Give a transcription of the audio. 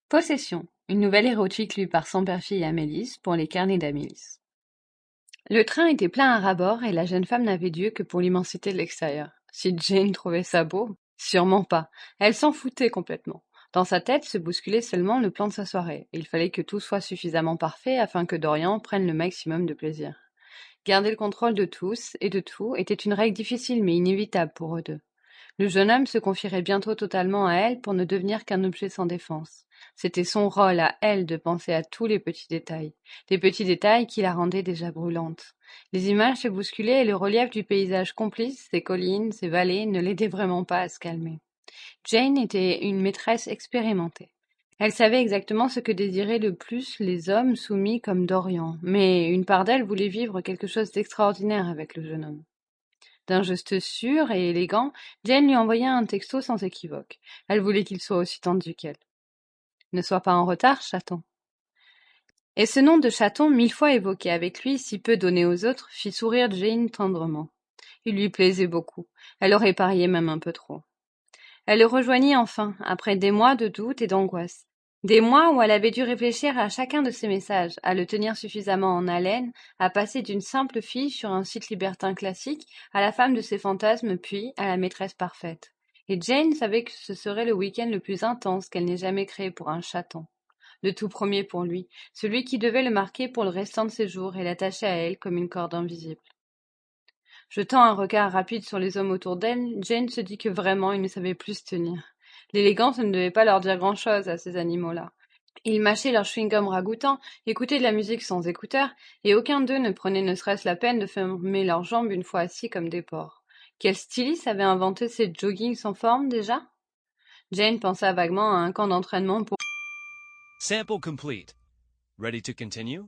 Possession, une nouvelle érotique lue par son père-fille Amélis pour les carnets d'Amélis. Le train était plein à ras-bord et la jeune femme n'avait d'yeux que pour l'immensité de l'extérieur. Si Jane trouvait ça beau, sûrement pas. Elle s'en foutait complètement. Dans sa tête se bousculait seulement le plan de sa soirée. Il fallait que tout soit suffisamment parfait afin que Dorian prenne le maximum de plaisir. Garder le contrôle de tous et de tout était une règle difficile mais inévitable pour eux deux. Le jeune homme se confierait bientôt totalement à elle pour ne devenir qu'un objet sans défense. C'était son rôle à elle de penser à tous les petits détails, des petits détails qui la rendaient déjà brûlante. Les images se bousculaient et le relief du paysage complice, ses collines, ses vallées, ne l'aidaient vraiment pas à se calmer. Jane était une maîtresse expérimentée. Elle savait exactement ce que désiraient le plus les hommes soumis comme Dorian, mais une part d'elle voulait vivre quelque chose d'extraordinaire avec le jeune homme. D'un geste sûr et élégant, Jane lui envoya un texto sans équivoque. Elle voulait qu'il soit aussi tendu qu'elle. Ne sois pas en retard, chaton. Et ce nom de chaton, 1000 fois évoqué avec lui, si peu donné aux autres, fit sourire Jane tendrement. Il lui plaisait beaucoup. Elle aurait parié même un peu trop. Elle le rejoignit enfin, après des mois de doute et d'angoisse. Des mois où elle avait dû réfléchir à chacun de ses messages, à le tenir suffisamment en haleine, à passer d'une simple fille sur un site libertin classique à la femme de ses fantasmes puis à la maîtresse parfaite. Et Jane savait que ce serait le week-end le plus intense qu'elle n'ait jamais créé pour un chaton. Le tout premier pour lui, celui qui devait le marquer pour le restant de ses jours et l'attacher à elle comme une corde invisible. Jetant un regard rapide sur les hommes autour d'elle, Jane se dit que vraiment ils ne savaient plus se tenir. L'élégance ne devait pas leur dire grand-chose à ces animaux-là. Ils mâchaient leur chewing-gum ragoûtant, écoutaient de la musique sans écouteurs, et aucun d'eux ne prenait ne serait-ce la peine de fermer leurs jambes une fois assis comme des porcs. Quel styliste avait inventé ces joggings sans forme déjà? Jane pensa vaguement à un camp d'entraînement pour... Sample complete. Ready to continue?